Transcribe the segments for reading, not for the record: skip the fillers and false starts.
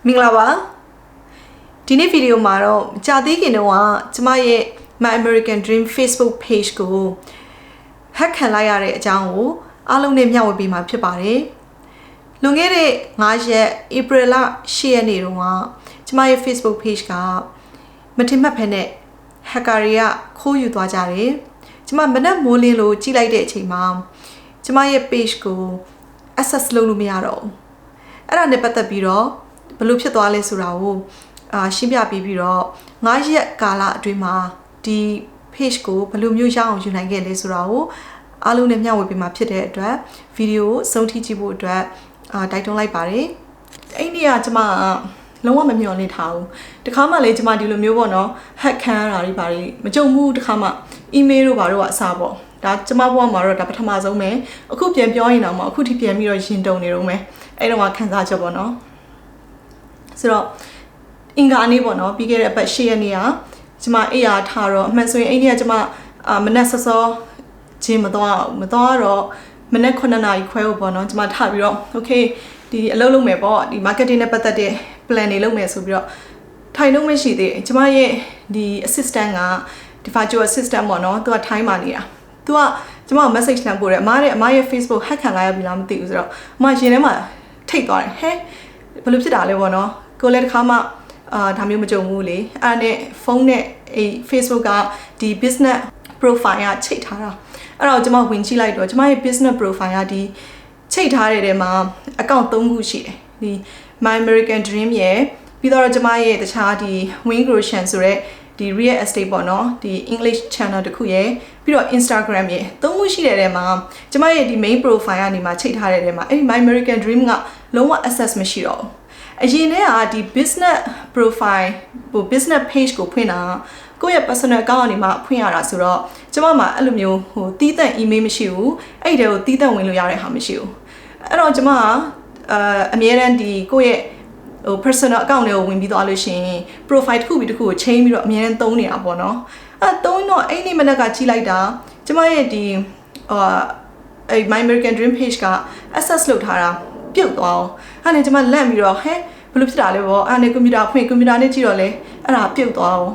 မင်္ဂလာပါဒီနေ့ဗီဒီယိုမှာတော့ကြာသေးခင်တော့ကျမရဲ့ My American Dream Facebook page ကို hack ခံလိုက်ရတဲ့အကြောင်းကိုအားလုံးနဲ့မျှဝေပေးမှာဖြစ်ပါတယ်လွန်ခဲ့တဲ့9ရက် April လ10ရက်နေ့တုန်းကကျမရဲ့ Facebook page ကမထင်မှတ်ဖက်နဲ့ hacker တွေကခိုးယူသွားကြတယ်ကျမမနက်မိုးလင်းလို့ကြည့်လိုက်တဲ့အချိန်မှာကျမရဲ့ page ကို access လုပ်လို့မရတော့ဘူးအဲ့ဒါနဲ့ပတ်သက်ပြီးတော့ဘယ်လိုဖြစ်သွားလဲဆိုတာကိုရှင်းပြပေးပြီးတော့9ရက်ကာလအတွင်းမှာဒီ page ကိုဘယ်လိုမျိုးရအောင်ယူနိုင်ခဲ့လဲဆိုတာကိုအားလုံးနဲ့မျှဝေပေးမှာဖြစ်တဲ့အတွက်ဗီဒီယိုကိုစုံထိကြည့်ဖို့အတွက်တိုက်တွန်းလိုက်ပါတယ်အဲ့ဒီကကျမလုံးဝမမျှော်လင့်ထားဘူးတခါမှလည်းကျမဒီလိုမျိုးပေါ့နော် hack ခံရတာတွေပါမကြုံဘူးတခါမှ email တို့ဘာတို့ကအစားပေါ့ဒါကျမဘဝမှာတော့ဒါပထမဆုံးပဲအခုပြန်ပြောရင်တော့အခုထိပြန်ပြီးတော့ရင်တုံနေတော့မယ်အဲ့တော့ခံစားချက်ပေါ့နော်ဆိုတော့အင်္ဂါနေ့ပေါ့နော်ပြီးခဲ့တဲ့အပတ်10ရက်နေ့ကကျမအိယာထားတော့အမှန်ဆိုရင်အဲ့ဒီကကျမမနက်စောစောချင်းမသွားတော့မနက်9နာရီခွဲဖို့ပေါ့နော်ကျမထားပြီးတော့ okay ဒီအလုပ်လုပ်မယ်ပေါ့ဒီ marketing နဲ့ပတ်သက်တဲ့ plan တွေလုပ်မယ်ဆိုပြီးတော့ထိုင်လို့မရှိသေးကျမရဲ့ဒီ assistant ကဒီ virtual assistant ပေါ့နော်သူကထိုင်းမှာနေတာသူကကျမ message လှမ်းပို့တယ်အမရဲ့ Facebook hack ခံလိုက်ရပြီလားမသိဘူးဆိုတော့အမရင်ထဲမှာထိတ်သွားတယ်ဟဲဘယ်လိုဖြစ်တာလဲပေါ့နော်ကိုလည်းတစ်ခါမှဒါမျိုးမကြုံဘူးလေအဲ့နဲ့ဖုန်းနဲ့Facebook ကဒီ business profile ကချိတ်ထားတာအဲ့တော့ကျွန်မဝင်ကြည့်လိုက်တော့ကျွန်မရဲ့ business profile ကဒီချိတ်ထားတဲ့ထဲမှာ account 3ခုရှိတယ်ဒီ My American Dream ရဲ့ပြီးတော့ကျွန်မရဲ့တခြားဒီ Wing Grosjean ဆိုတဲ့ဒီ real estate ပေါ့နော်ဒီ English channel တစ်ခုရဲ့ပြီးတော့ Instagram ရဲ့3ခုရှိတဲ့ထဲမှာကျွန်မရဲ့ဒီ main profile ကနေမှချိတ်ထားတဲ့ထဲမှာအဲ့ဒီ My American Dream ကလုံးဝ access မရှိတော့ဘူးအရင်တည်းကဒီ business profile business page ကိုဖွင့်တာကိုယ့်ရဲ့ personal account ကနေမှဖွင့်ရတာဆိုတော့ကျမမှာအဲ့လိုမျိုးတီးသန့် email မရှိဘူးအဲ့ဒီကိုတီးသန့်ဝင်လို့ရတဲ့ဟာမရှိဘူးအဲ့တော့ကျမကအမြဲတမ်းဒီကိုယ့်ရဲ့personal account တွေကိုဝင်ပြီးသွားလို့ရှိရင် profile တစ်ခုပြီးတစ်ခုကို change ပြီးတော့အမြဲတမ်းသုံးနေတာပေါ့နော်အဲ့သုံးတော့အဲ့ဒီမနက်ကကြည့်လိုက်တာကျမရဲ့ဒီMy American Dream page က access လုပ်ထားတာပြုတ်သွားအောင်အဲ့နဲ့ကျမလန့်ပြီးတော့ဟဲဘယ်လိုဖြစ်တာလဲပေါ့အဲ့နဲ့ကွန်ပျူတာဖွင့်ကွန်ပျူတာနဲ့ကြည့်တော့လေအဲ့ဒါပြုတ်သွားအောင်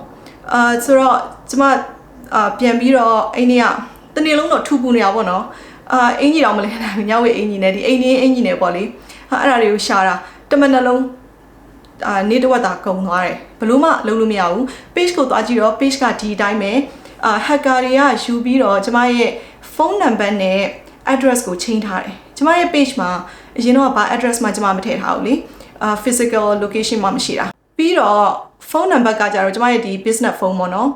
ဆိုတော့ကျမပြန်ပြီးတော့အဲ့နေ့ကတနေ့လုံးတော့ထူပူနေတာပေါ့နော်အင်ကြီးတော့မလဲညဝေးအင်ကြီးနဲ့ဒီအင်ကြီးနဲ့ပေါ့လေအဲ့ဒါတွေကိုရှာတာတမန်နှလုံးနေတဝက်တာကုန်သွားတယ်ဘလို့မှလုံးလို့မရဘူး page ကိုသွားကြည့်တော့ page ကဒီအတိုင်းပဲhacker တွေကယူပြီးတော့ကျမရဲ့ဖုန်းနံပါတ်နဲ့ address ကိုချိန်ထားတယ်ကျမရဲ့ page မှာအရင်တော့ဘာ address မှကျမမထည့်ထားဘူးလေphysical location မှမရှိတာပြီးတော့ phone number ကကြတော့ကျမရဲ့ဒီ business phone ပေါ့နော်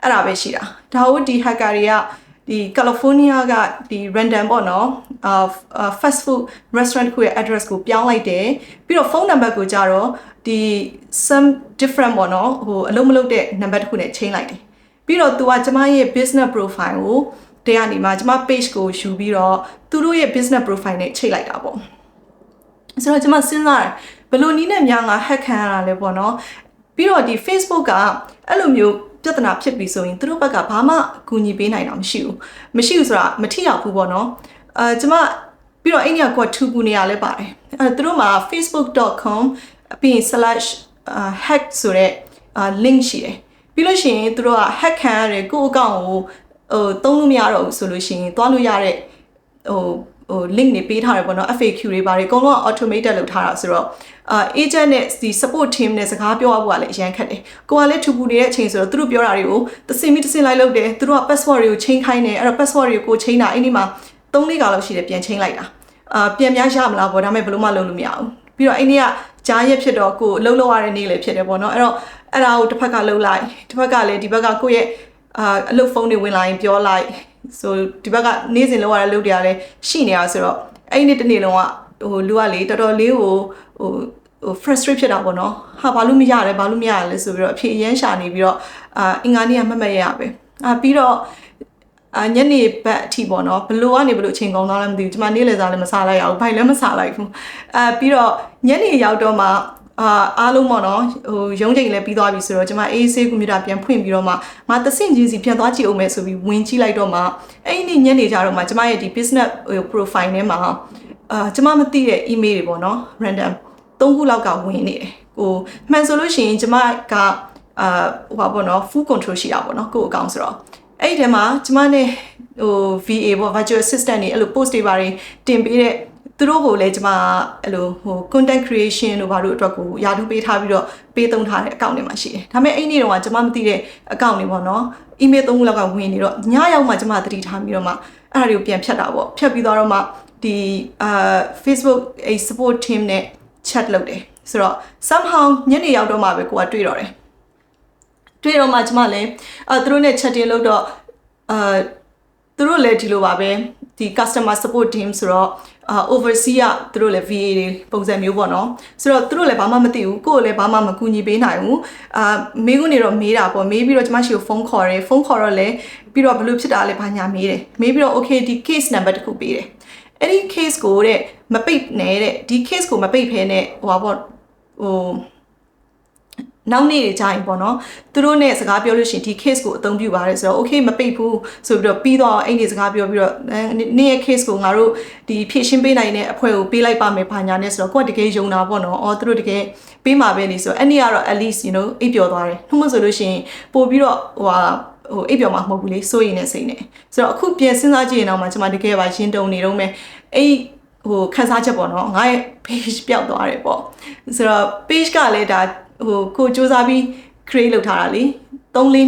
အဲ့ဒါပဲရှိတာဒါဟုတ်ဒီ hacker တွေကဒီ California ကဒီ random ပေါ့နော်fast food restaurant ကိုရဲ့ address ကိုပြောင်းလိုက်တယ်ပြီးတော့ phone number ကိုကြတော့ဒီ some different ပေါ့နော်အလုံးမလုံးတဲ့ number တစ်ခုနဲ့ချိန်လိုက်တယ်ပြီးတော့သူကကျမရဲ့ business profile ကိုတဲ့ကနေမှကျမ page ကိုယူပြီးတော့သူတို့ရဲ့ business profile နဲ့ချိန်လိုက်တာပေါ့ဆိုတော့ကျမစဉ်းစားတယ်ဘယ်လိုနည်းနဲ့များငါ hack ခံရတာလဲပေါ့နော်ပြီးတော့ဒီ Facebook ကအဲ့လိုမျိုးပြဿနာဖြစ်ပြီဆိုရင်သူတို့ဘက်ကဘာမှကူညီပေးနိုင်တာမရှိဘူးဆိုတာမထိရောက်ဘူးပေါ့နော်ကျမပြီးတော့အဲ့ဒီကကိုထူပူနေရလဲပါတယ်သူတို့မှာ facebook.com ပြီးရင် /hack ဆိုတဲ့ link ရှိတယ်ပြီးလို့ရှိရင်သူတို့က hack ခံရတယ်ကိုယ့်အကောင့်ကိုသုံးလို့မရတော့ဘူးဆိုလို့ရှိရင်သွားလို့ရတဲ့link တွေပေးထားတယ်ပေါ့နော် FAQ တွေပါတယ်အကုန်လုံး automated လုပ်ထားတာဆိုတော့agent နဲ့ဒီ support team နဲ့စကားပြောရဖို့ကလည်းအရန်ခက်တယ်ကိုကလည်းထူပူနေတဲ့အချိန်ဆိုတော့သူတို့ပြောတာတွေကိုတစင်လိုက်လုပ်တယ်သူတို့က password တွေကိုချိန်ခိုင်းတယ်အဲ့တော့ password တွေကိုချိန်တာအဲ့ဒီမှာ3-4ခါလောက်ရှိတယ်ပြန်ချိန်လိုက်တာပြန်များရမလားပေါ့ဒါပေမဲ့ဘယ်လို့မှလုပ်လို့မရဘူးပြီးတော့အဲ့ဒီကကြားရက်ဖြစ်တော့ကိုအလုပ်လုပ်ရတဲ့နေ့လည်းဖြစ်တယ်ပေါ့နော်အဲ့တော့အဲ့ဒါကိုတစ်ဖက်ကလုပ်လိုက်တစ်ဖက်ကလည်းဒီဘက်ကကိုယ့်ရဲ့အလုပ်ဖုန်းတွေဝင်လာရင်ပြောလိုက်ဆိုဒီဘက်ကနေ့စဉ်လောက်ရတဲ့လုပ်တွေကလည်းရှိနေတာဆိုတော့အဲ့ဒီတနေ့လုံးကလူကလေတော်တော်လေးကိုfrustrate ဖြစ်တာပေါ့နော်ဟာဘာလို့မရလဲလဲဆိုပြီးတော့အဖြေအရန်ရှာနေပြီးတော့အင်္ဂါနေ့ကမှတ်ရပဲပြီးတော့ညနေဘက်အထိပေါ့နော်ဘလို့ကနေဘလို့အချိန်ကုန်သွားလဲမသိဘူးကျွန်မနေ့လည်စားလည်းမစားလိုက်ရဘူးဘိုင်လည်းမစားလိုက်ဘူးပြီးတော့ညနေရောက်တော့မှအားလုံးပေါ့နော်ရုံးချိန်လည်းပြီးသွားပြီဆိုတော့ကျွန်မအေးဆေးကွန်ပျူတာပြန်ဖွင့်ပြီးတော့မှငါတဆင့်ချင်းစီပြန်သွားကြည့်အောင်မယ်ဆိုပြီးဝင်ကြည့်လိုက်တော့မှအဲ့ဒီညနေကြတော့မှကျွန်မရဲ့ဒီ business profile ထဲမှာကျွန်မမသိတဲ့ email တွေပေါ့နော် random 3ခုလောက်ကဝင်နေတယ် မှန်ဆိုလို့ရှိရင်ကျမကဟိုပါပေါ့နော် full control ရှိတာပေါ့နော်ကိုယ့်အကောင့်ဆိုတော့အဲ့ဒီထဲမှာကျမနဲ့VA ပေါ့ virtual assistant တွေအဲ့လို post တွေပါတယ်တင်ပေးတဲ့သူတို့ကိုလည်းကျမအဲ့လိုcontent creation တို့ဘာလို့အတွက်ကိုယာတူးပေးထားပြီးတော့ပေးသုံးထားတဲ့အကောင့်တွေမှာရှိတယ်ဒါပေမဲ့အဲ့ဒီတော့ကကျမမသိတဲ့အကောင့်တွေပေါ့နော် email 3ခုလောက်ကဝင်နေတော့ညရောက်မှကျမသတိထားပြီးတော့မှအဲ့ဒါတွေကိုပြန်ဖြတ်တာပေါ့ဖြတ်ပြီးတော့မှဒီ Facebook support team နဲ့ chat လုပ်တယ်ဆိုတော့ somehow ညနေရောက်တော့မှပဲကိုကတွေ့တော့တယ်တွေ့တော့မှကျမလည်းသူတို့နဲ့ chat လုပ်တော့သူတို့လည်းဒီလိုပါပဲဒီ customer support team ဆိုတော့oversee ကသူတို့လည်း VA တွေပုံစံမျိုးပေါ့နော်ဆိုတော့သူတို့လည်းဘာမှမသိဘူးကိုယ်လည်းဘာမှမကူညီပေးနိုင်ဘူးမေးခွန်းတွေတော့မေးတာပေါ့မေးပြီးတော့ကျမရှိကိုဖုန်းခေါ်တယ်ဖုန်းခေါ်တော့လည်းပြီးတော့ဘယ်လိုဖြစ်တာလဲဘာညာမေးတယ်မေးပြီးတော့ okay ဒီ case number တစ်ခုပေးတယ်အဲ့ဒီ case ကိုတဲ့မပိတ်နဲ့တဲ့ဒီ case ကိုမပိတ်ဖဲနဲ့ဟိုပါပေါ့နောက်နေ့ကြာရင်ပေါ့နော်သူတို့နဲ့စကားပြောလို့ရှိရင်ဒီ case ကိုအသုံးပြုပါတယ်ဆိုတော့ okay မပိတ်ဘူးဆိုပြီးတော့ပြီးတော့အဲ့ဒီစကားပြောပြီးတော့နေ့ရဲ့ case ကိုငါတို့ဒီဖြည့်ရှင်းပေးနိုင်တဲ့အဖွဲ့ကိုပေးလိုက်ပါမယ်ဘာညာနဲ့ဆိုတော့ကိုကတကယ်ယုံတာပေါ့နော်အော်သူတို့တကယ်ပေးမှာပဲနေဆိုတော့အဲ့ဒီကတော့ at least you know အိပ်ပျော်သွားတယ်နှုတ်မဆိုလို့ရှိရင်ပို့ပြီးတော့အိပ်ပျော်မှာမဟုတ်ဘူးလေစိုးရိမ်နေစိတ်နဲ့ဆိုတော့အခုပြန်စဉ်းစားကြည့်ရင်တော့မှကျွန်မတကယ်ပါရှင်းတုံနေတော့မယ်အဲ့ခန်းစားချက်ပေါ့နော်ငါရဲ့ page ပျောက်သွားတယ်ပေါ့ဆိုတော့ page ကလည်းဒါကိုစူးစမ်းပြီး create လုပ်ထားတာလေ3-4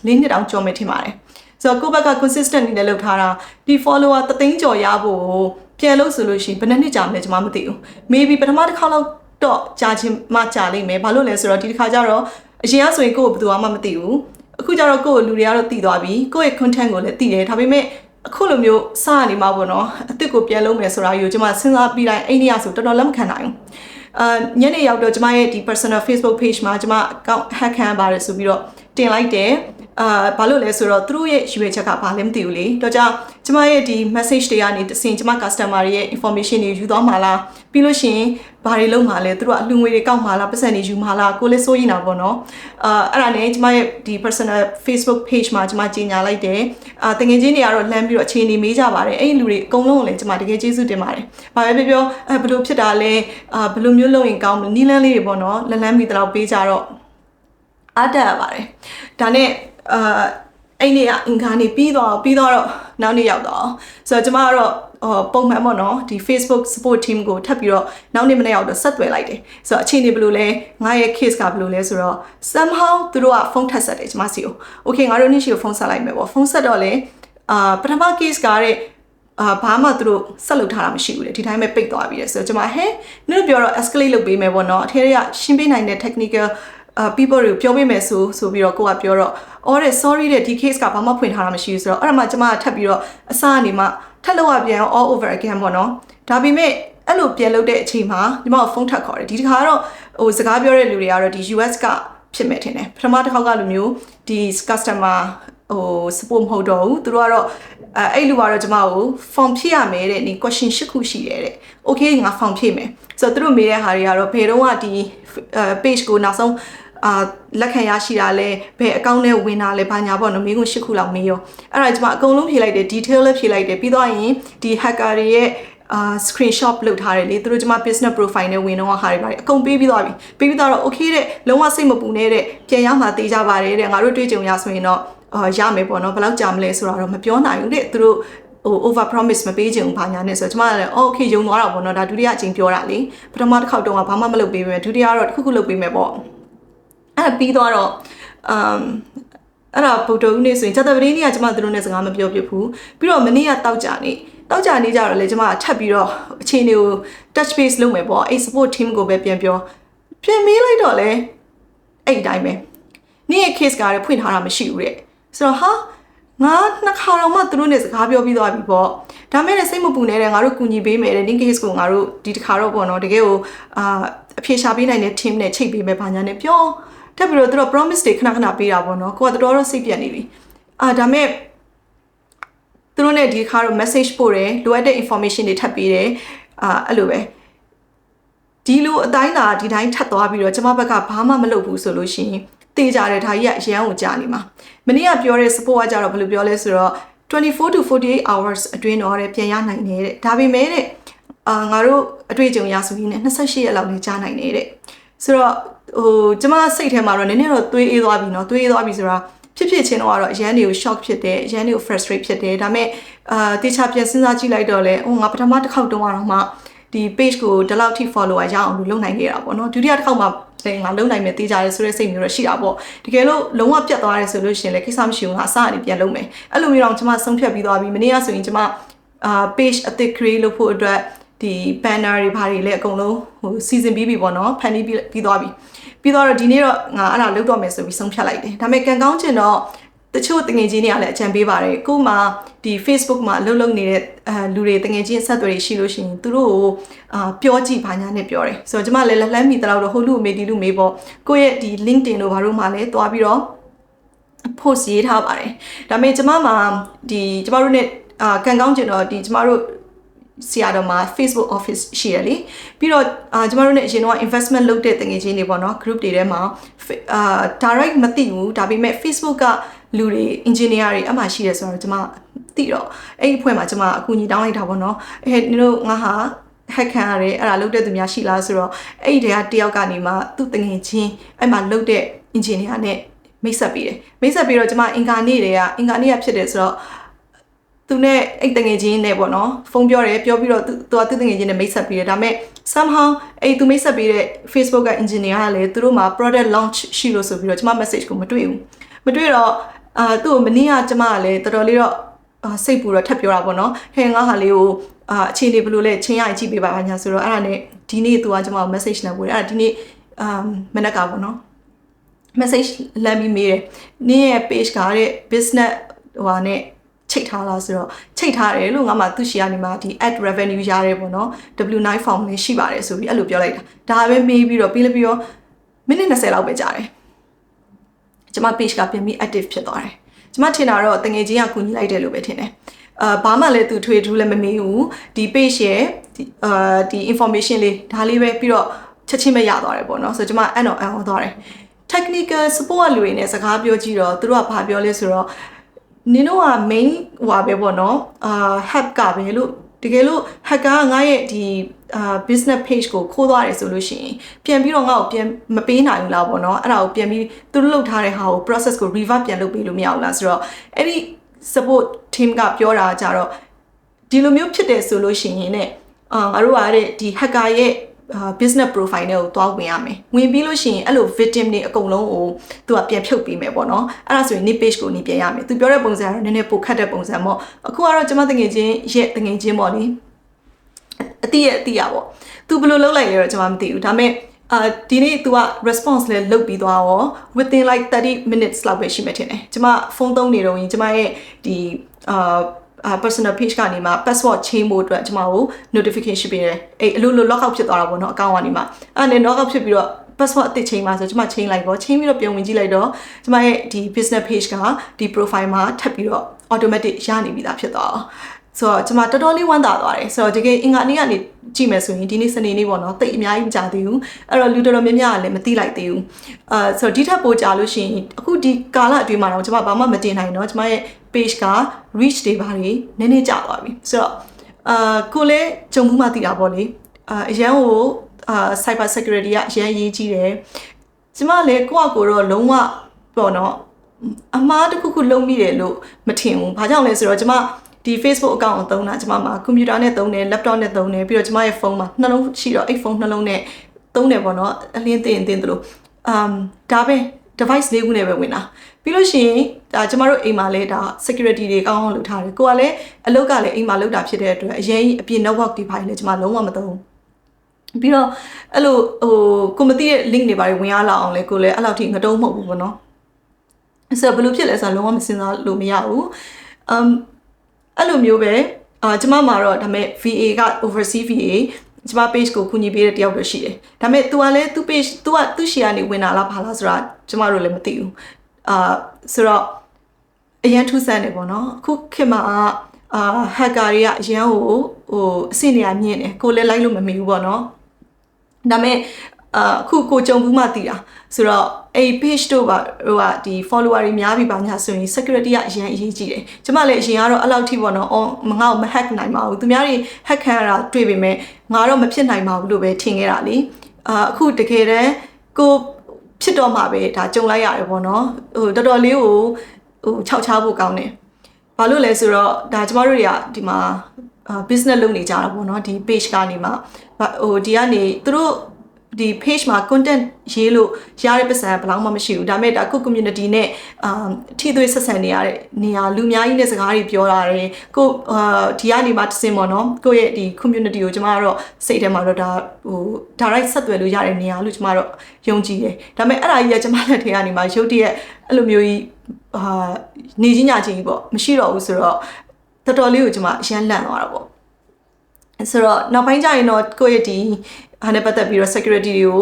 နှစ်တောင်ကျော်မယ်ထင်ပါတယ်ဆိုတော့ကိုယ့်ဘက်က consistent နေနဲ့လုပ်ထားတာဒီ follower 300,000ကျော်ရဖို့ပြန်လို့ဆိုလို့ရှိရင်ဘယ်နှစ်ကြာမလဲကျွန်မမသိဘူး maybe ပထမတစ်ခါတော့ကြာချင်းမှကြာလိမ့်မယ်ဘာလို့လဲဆိုတော့ဒီတစ်ခါကျတော့အရင်ကဆိုရင်ကိုယ့်ကိုဘယ်သူမှမသိဘူးအခုကျတော့ကိုယ့်ကိုလူတွေကတော့သိသွားပြီကိုယ့်ရဲ့ content ကိုလည်းသိတယ်ဒါပေမဲ့အခုလိုမျိုးစနေမှာပေါ့နော်အစ်စ်ကိုပြန်လုံးမယ်ဆိုတာယူကျွန်မစဉ်းစားပြီးတိုင်းအဲ့ဒီရဆိုတော်တော်လက်မခံနိုင်ဘူးညနေရောက်တော့ကျွန်မရဲ့ဒီ personal Facebook page မှာကျွန်မ account hack ခံပါတယ်ဆိုပြီးတော့တင်လိုက်တယ်ဘာလို့လဲဆိုတော့သူတို့ရဲ့ရွေးချက်ကဘာလဲမသိဘူးလေတော့ကြောင့်ကျွန်မရဲ့ဒီ message တွေကနေတဆင်ကျွန်မ customer တွေရဲ့ information တွေယူသွားမှာလားပြီးလို့ရှိရင်ဘာတွေလုပ်မှာလဲသူတို့အလှငွေတွေကောက်မှာလားပတ်စံတွေယူမှာလားကိုလည်းစိုးရိမ်တာပေါ့နော်အဲ့ဒါနဲ့ကျွန်မရဲ့ဒီ personal Facebook page မှာကျွန်မကြီးညာလိုက်တယ်တကယ်ချင်းတွေကတော့လမ်းပြီးတော့အခြေအနေမေးကြပါတယ်အဲ့ဒီလူတွေအကုန်လုံးကိုလည်းကျွန်မတကယ်ကျေးဇူးတင်ပါတယ်ဘာပဲပြောဘယ်လိုဖြစ်တာလဲဘယ်လိုမျိုးလုပ်ရင်ကောင်းမလဲနီးလန်းလေးတွေပေါ့နော်လမ်းပြီးတော့ပေးကြတော့အားတက်ရပါတယ်ဒါနဲ့အဲ့နေ့ကအင်္ဂါနေ့ပြီးတော့နောက်နေ့ရောက်တော့ဆိုတော့ကျမကတော့ပုံမှန်ပေါ့နော်ဒီ Facebook support team ကိုထပ်ပြီးတော့နောက်နေ့မနေ့ရောက်တော့ဆက်သွယ်လိုက်တယ်ဆိုတော့အခြေအနေဘယ်လိုလဲငါရဲ့ case ကဘယ်လိုလဲဆိုတော့ somehow သူတို့ကဖုန်းထပ်ဆက်တယ်ကျမစီကို okay ငါတို့နေ့ရှိကိုဖုန်းဆက်လိုက်မယ်ပေါ့ဖုန်းဆက်တော့လေပထမ case ကတဲ့ဘာမှသူတို့ဆက်လုပ်ထားတာမရှိဘူးလေဒီတိုင်းပဲပိတ်သွားပြီလေဆိုတော့ကျမဟဲ့နင်တို့ပြောတော့ escalate လုပ်ပေးမယ်ပေါ့နော်အထက်ကရှင်းပေးနိုင်တဲ့ technical people တွေကိုပြောပေးမယ်ဆိုပြီးတော့ကိုကပြောတော့ sorry တဲ့ဒီ case ကဘာမှဖွင့်ထားတာမရှိဘူးဆိုတော့အဲ့ဒါမှကျမထပ်ပြီးတော့အစကနေမှထပ်လောက်ပြန် all over again ပေါ့နော်ဒါပေမဲ့အဲ့လိုပြန်လုပ်တဲ့အချိန်မှာညီမကဖုန်းထပ်ခေါ်တယ်ဒီတစ်ခါတော့စကားပြောတဲ့လူတွေကတော့ဒီ US ကဖြစ်မယ်ထင်တယ်ပထမတစ်ခေါက်ကလူမျိုးဒီ customer support မဟုတ်တော့ဘူးသူတို့ကတော့အဲ့လူကတော့ကျမကို form ဖြည့်ရမယ်တဲ့ဒီ question 8ခုရှိတယ်တဲ့ okay ငါ form ဖြည့်မယ်ဆိုတော့သူတို့မေးတဲ့ဟာတွေကတော့ဘယ်တော့မှဒီ page ကိုနောက်ဆုံးလက်ခံရရှိတာလဲဘယ်အကောင့်နဲ့ဝင်တာလဲဘာညာပေါ့နော်မိကုန်း8ခုလောက်မေးရောအဲ့ဒါကျမအကုန်လုံးဖြည့်လိုက်တယ် detail လည်းဖြည့်လိုက်တယ်ပြီးတော့ရင်ဒီ hacker တွေရဲ့screenshot လုပ်ထားတယ်လေသူတို့ကျမ business profile နဲ့ဝင်တော့ဟာတွေပါတယ်အကုန်ပေးပြီးသွားပြီပေးပြီးတော့ okay တဲ့လုံးဝစိတ်မပူနဲ့တဲ့ပြန်ရမှာတေးကြပါတယ်တဲ့ငါတို့တွေ့ကြုံရဆိုရင်တော့ရမယ်ပေါ့နော်ဘယ်လောက်ကြာမလဲဆိုတာတော့မပြောနိုင်ဘူးတဲ့သူတို့over promise မပေးချင်ဘူးဘာညာနဲ့ဆိုတော့ကျမလည်း okay ယုံသွားတာပေါ့နော်ဒါဒုတိယအကြိမ်ပြောတာလေပထမတစ်ခေါက်တုန်းကဘာမှမလုပ်ပေးပဲဒုတိယကတော့တစ်ခုလုပ်ပေးမယ်ပေါ့အဲ့ပြီးသွားတော့အဲ့ဒါဗုဒ္ဓဦးနေ့ဆိုရင်ဇာတပတိနေ့ကကျမတို့နဲ့စကားမပြောပြဘူးပြီးတော့မနေ့ကတောက်ကြနေကြတော့လေကျမထပ်ပြီးတော့အခြေအနေကို touch base လုပ်မယ်ပေါ့အဲ့ support team ကိုပဲပြန်မေးလိုက်တော့လေအဲ့ဒီတိုင်းပဲနေ့ရဲ့ case ကလည်းဖွင့်ထားတာမရှိဘူးတဲ့ဆိုတော့ဟာငါနှစ်ခါတော့မှသူတို့နဲ့စကားပြောပြီးသွားပြီပေါ့ဒါမဲ့လည်းစိတ်မပူနဲ့တဲ့ငါတို့ကူညီပေးမယ်တဲ့ case ကိုငါတို့ဒီတစ်ခါတော့ပေါ့နော်တကယ်ကိုအဖြေရှာပေးနိုင်တဲ့ team နဲ့ချိတ်ပေးမယ်ဘာညာနဲ့ပြောထပ်ပြီးတော့သူတို့ promise တွေခဏပေးတာပေါ့နော်ကိုကတော်စိတ်ပြတ်နေပြီဒါမဲ့သူတို့နဲ့ဒီခါတော့ message ပို့တယ်လိုအပ်တဲ့ information တွေထပ်ပေးတယ်အဲ့လိုပဲဒီလိုအတိုင်းသာဒီတိုင်းထပ်သွားပြီးတော့ကျမဘက်ကဘာမှမလုပ်ဘူးဆိုလို့ရှိရင်တေးကြတယ်ဒါကြီးကအရန်ကိုကြာနေမှာမနေ့ကပြောတဲ့ support ကကြတော့ဘယ်လိုပြောလဲဆိုတော့24 to 48 hours အတွင်းတော့ပြန်ရနိုင်တယ်တဲ့ဒါပေမဲ့တဲ့ငါတို့အတွေ့အကြုံရဆိုရင်28ရက်လောက်နေကြာနိုင်တယ်တဲ့ ဆိုတော့ကျမစိတ်ထဲမှာတော့နည်းနည်းတော့သွေးအေးသွားပြီเนาะသွေးအေးသွားပြီဆိုတာဖြစ်ချင်းတော့အရန်တွေကို shock ဖြစ်တယ်အရန်တွေကို frustrate ဖြစ်တယ်ဒါပေမဲ့တေချာပြန်စဉ်းစားကြည့်လိုက်တော့လေငါပထမတစ်ခေါက်တုန်းကတော့မှဒီ page ကိုဒီလောက်ထိ follower ရအောင်လုပ်နိုင်ခဲ့တာပေါ့เนาะဒုတိယတစ်ခေါက်မှာငါလုပ်နိုင်မယ်တေချာရဲဆိုတဲ့စိတ်မျိုးတော့ရှိတာပေါ့တကယ်လို့လုံးဝပြတ်သွားတယ်ဆိုလို့ရှိရင်လည်းကိစ္စမရှိဘူးငါအစကနေပြန်လုပ်မယ်အဲ့လိုမျိုးတော့ကျမဆုံးဖြတ်ပြီးသွားပြီမနေ့ကဆိုရင်ကျမpage အသစ် create လုပ်ဖို့အတွက်ဒီ banner တွေဘာတွေလည်းအကုန်လုံးseason ပြီးပြီပေါ့နော်ဖန်တီးပြီးသွားပြီပြီးတော့ဒီနေ့တော့ငါအဲ့ဒါလုပ်တော့မယ်ဆိုပြီးဆုံးဖြတ်လိုက်တယ်ဒါပေမဲ့ကံကောင်းချင်တော့တချို့တငယ်ချင်းတွေကလည်းအကြံပေးပါတယ်ကို့မှာဒီ Facebook မှာအလုပ်လုပ်နေတဲ့လူတွေတငယ်ချင်းဆက်သွယ်ရှိလို့ရှိရင်သူတို့ကိုပြောကြည့်ဘာညာနဲ့ပြောတယ်ဆိုတော့ကျမလည်းလက်လှမ်းမိတလောက်တော့ဟိုလူမေဒီလူမေပေါ့ကိုယ့်ရဲ့ဒီ LinkedIn တို့ဘာလို့မှလည်းတွားပြီးတော့ post ရေးထားပါတယ်ဒါပေမဲ့ကျမမှာဒီကျမတို့ ਨੇ ကံကောင်းချင်တော့ဒီကျမတို့ဆရာတော်မှာ Facebook office ရှိရလေပြီးတော့ကျမတို့ ਨੇ အရင်တော့ investment လုပ်တဲ့တငယ်ချင်းတွေပေါ့နော် group တွေထဲမှာdirect မသိဘူးဒါပေမဲ့ Facebook ကလူတွေ engineer တွေအမှရှိတယ်ဆိုတော့ကျမသိတော့အဲ့ဒီအဖွဲ့မှာကျမအကူအညီတောင်းလိုက်တာပေါ့နော်အဲ့နင်တို့ငါဟာ hack ခံရတယ်အဲ့ဒါလုပ်တဲ့သူများရှိလားဆိုတော့အဲ့ဒီတည်းကတယောက်ကနေမှသူ့တငယ်ချင်းအဲ့မှာလုပ်တဲ့ engineer နဲ့မိတ်ဆက်ပေးတယ်မိတ်ဆက်ပြီးတော့ကျမအင်္ဂါနေ့ကဖြစ်တယ်ဆိုတော့သူနဲ့အဲ့တငယ်ချင်းနဲ့ပေါ့နော်ဖုန်းပြောတယ်ပြောပြီးတော့သူကသူ့တငယ်ချင်းနဲ့မိတ်ဆက်ပေးတယ်ဒါပေမဲ့ somehow အဲ့သူမိတ်ဆက်ပေးတဲ့ Facebook က engineer ကလည်းသူတို့မှာ product launch ရှိလို့ဆိုပြီးတော့ကျမ message ကိုမတွေ့ဘူးမတွေ့တော့သူ့ကိုမနေ့ကကျမကလည်းတော်တော်လေးတော့စိတ်ပူတော့ထပ်ပြောတာပေါ့နော်ဟဲ့ငါဟာလေးကိုအခြေအနေဘယ်လိုလဲချင်းရကြည့်ပေးပါညာဆိုတော့အဲ့ဒါနဲ့ဒီနေ့သူကကျမကို message နဲ့ပို့တယ်အဲ့ဒါဒီနေ့မနက်ကပေါ့နော် message လမ်းပြီးမေးတယ်နင်းရဲ့ page ကတဲ့ business နဲ့ချိတ်ထားလားဆိုတော့ချိတ်ထားတယ်လို့ငါမှသူရှိရနေမှာဒီ ad revenue ရတယ်ပေါ့နော် W9 form လေးရှိပါတယ်ဆိုပြီးအဲ့လိုပြောလိုက်တာဒါပဲမေးပြီးတော့ပြီးတော့မိနစ်20လောက်ပဲကြာတယ်ကျမ page ကပြန်ပြီး active ဖြစ်သွားတယ်ကျမထင်တာတော့တငယ်ချင်းကကူညီလိုက်တယ်လို့ပဲထင်တယ်ဘာမှလည်းသူထွေထူးလည်းမမေးဘူးဒီ page ရဲ့ဒီ information လေးဒါလေးပဲပြီးတော့ချက်ချင်းပဲရသွားတယ်ပေါ့နော်ဆိုတော့ကျမအဲ့တော့အံ့ဩသွားတယ် technical support လူတွေနဲ့စကားပြောကြည့်တော့သူတို့ကဘာပြောလဲဆိုတော့နင်တို့က main ဟွာပဲပေါ့နော်hack ကပဲလို့တကယ်လို့ hacker ကငါရဲ့ဒီbusiness page ကိုခိုးသွားတယ်ဆိုလို့ရှိရင်ပြန်ပြီးတော့ငါ့ကိုပြန်မပေးနိုင်ဘူးလားပေါ့နော်အဲ့ဒါကိုပြန်ပြီးသူတို့လုပ်ထားတဲ့ဟာကို process ကို revert ပြန်လုပ်ပေးလို့မရဘူးလားဆိုတော့အဲ့ဒီ support team ကပြောတာကြတော့ဒီလိုမျိုးဖြစ်တယ်ဆိုလို့ရှိရင်ねငါတို့ကတဲ့ဒီ hacker ရဲ့ business profile နဲ့ကိုတွားဝင်ရမယ်ဝင်ပြီးလို့ရှိရင်အဲ့လို victim တွေအကုန်လုံးကိုသူကပြန်ဖြုတ်ပေးမယ်ပေါ့နော်အဲ့ဒါဆိုရင် page ကိုနေပြန်ရမယ်သူပြောတဲ့ပုံစံကတော့နည်းနည်းပိုခက်တဲ့ပုံစံပေါ့အခုကတော့ကျွန်မတငယ်ချင်းရဲ့တငယ်ချင်းပေါ့လေအတိရပေါ့သူဘယ်လိုလုပ်လိုက်လဲတော့ကျွန်မမသိဘူးဒါပေမဲ့ဒီနေ့ तू က response လဲလုပ်ပြီးသွားရော within like 30 minutes လောက်ပဲရှိမှထင်တယ်ကျွန်မဖုန်းသုံးနေတော့ရင်ကျွန်မရဲ့ဒီpersonal page ကနေမှ password change ဖို့အတွက်ကျွန်မကို notification ပေးတယ်အဲ့အလို log out ဖြစ်သွားတာပေါ့နော်အကောင့်ကနေမှအဲ့နဲ့ log out ဖြစ်ပြီးတော့ password အသစ် change မှာဆိုကျွန်မ change လိုက်ပေါ့ change ပြီးတော့ပြန်ဝင်ကြည့်လိုက်တော့ကျွန်မရဲ့ဒီ business page ကဒီ profile မှာထပ်ပြီးတော့ automatic ရနေပြီသားဖြစ်သွားအောင်ဆိုတော့ကျွန်မတော်တော်လေးဝမ်းသာသွားတယ်ဆိုတော့တကယ်အင်္ဂါနေ့ကနေကြည့်မယ်ဆိုရင်ဒီနေ့စနေနေ့ပေါ့နော်တိတ်အများကြီးမကြသေးဘူးအဲ့တော့လူတော်တော်များများကလည်းမသိလိုက်သေးဘူးဆိုတော့ဒီထက်ပိုကြာလို့ရှိရင်အခုဒီကာလအတွင်းမှာတော့ကျွန်မဘာမှမတင်နိုင်တော့ကျွန်မရဲ့ page က reach တွေပါနေနည်းနည်းကျသွားပြီဆိုတော့ကိုလည်းဂျုံမှုမှသိတာပေါ့လေအရန်ကိုcyber security ကအရန်ရေးကြီးတယ်ကျွန်မလည်းကိုယ့်အကိုတော့လုံးဝပေါ့နော်အမှားတစ်ခုခုလုံးမိတယ်လို့မထင်ဘူးဘာကြောင့်လဲဆိုတော့ကျွန်မဒီ Facebook account ကိုသုံးတာကျွန်မမှာ computer နဲ့သုံးတယ် laptop နဲ့သုံးတယ်ပြီးတော့ကျွန်မရဲ့ဖုန်းမှာနှလုံးရှိတော့အဲ့ဖုန်းနှလုံးနဲ့သုံးတယ်ပေါ့နော်အလင်းတင်သလိုဒါပဲ device လေးခုနဲ့ပဲဝင်တာပြီးလို့ရှိရင်ဒါကျွန်မတို့အိမ်မှာလဲဒါ security တွေကောင်းအောင်လုပ်ထားတယ်ကိုကလည်းအလုပ်ကလည်းအိမ်မှာလုပ်တာဖြစ်တဲ့အတွက်အရင်အပြင် network တွေပါတယ်လေကျွန်မလုံးဝမသုံးပြီးတော့အဲ့လိုကိုမသိတဲ့ link တွေပါတယ်ဝင်ရလာအောင်လဲကိုလည်းအဲ့လောက်ထိငတုံးမဟုတ်ဘူးပေါ့နော်ဆိုတော့ဘယ်လိုဖြစ်လဲဆိုတော့လုံးဝမစဉ်းစားလို့မရဘူးအဲ့လိုမျိုးပဲကျွန်မမှာတော့ဒါပေမဲ့ VA က oversee VA ကျွန်မ page ကိုကူညီပေးတဲ့တယောက်တော့ရှိတယ်ဒါပေမဲ့ तू ကလည်း तू page तू ကသူ့ရှီကနေဝင်လာလားဘာလားဆိုတာကျွန်မတို့လည်းမသိဘူးဆိုတော့အရန်ထူးဆန်းတယ်ပေါ့နော်အခုခေတ်မှာhacker တွေကအရန်ကိုအဆင့်နေရမြင့်တယ်ကိုလည်းလိုက်လို့မမီဘူးပေါ့နော်ဒါပေမဲ့အခုကိုကြုံဘူးမှသိတာဆိုတော့အဲ့ page တို့ကဒီ follower တွေများပြီပါညာဆိုရင် security ကအရင်အရေးကြီးတယ်ကျမလည်းအရင်ကတော့အဲ့လောက်ထိပေါ့နော်ငါ့ကိုမ hack နိုင်ပါဘူးသူများတွေ hack ခံရတာတွေ့ပေမဲ့ငါတော့မဖြစ်နိုင်ပါဘူးလို့ပဲထင်ခဲ့တာလေအခုတကယ်တမ်း ကိုဖြစ်တော့မှာပဲဒါကြုံလိုက်ရတယ်ပေါ့နော်ဟိုတော်တော်လေးကိုဟိုခြောက်ချဖို့ကောင်းတယ်ဘာလို့လဲဆိုတော့ဒါကျမတို့တွေကဒီမှာbusiness လုပ်နေကြတာပေါ့နော်ဒီ page ကနေမှဟိုဒီကနေသူတို့ဒီ page မှာ content ရေးလို့ရတဲ့ပတ်စံဘယ်လောက်မှမရှိဘူးဒါပေမဲ့ဒါကို community နဲ့ထိသွေးဆက်ဆံနေရတဲ့နေရာလူများကြီးနဲ့စကားတွေပြောရတယ်ကိုဒီကနေမှတစ်စင်ပေါ့နော်ကိုရဲ့ဒီ community ကိုကျမတို့စိတ်ထဲမှာတော့ဒါဟို direct ဆက်သွယ်လို့ရတဲ့နေရာလို့ကျမတို့ယုံကြည်တယ်ဒါပေမဲ့အဲ့ဒါကြီးကကျမလက်ထဲကနေမှရုပ်တရက်အဲ့လိုမျိုးကြီးနေချင်းညချင်းကြီးပေါ့မရှိတော့ဘူးဆိုတော့တော်တော်လေးကိုကျမအရန်လန့်သွားတာပေါ့ဆိုတော့နောက်ပိုင်းကျရင်တော့ကိုယ့်ရဲ့ဒီဟာနဲ့ပတ်သက်ပြီးတော့ security တွေကို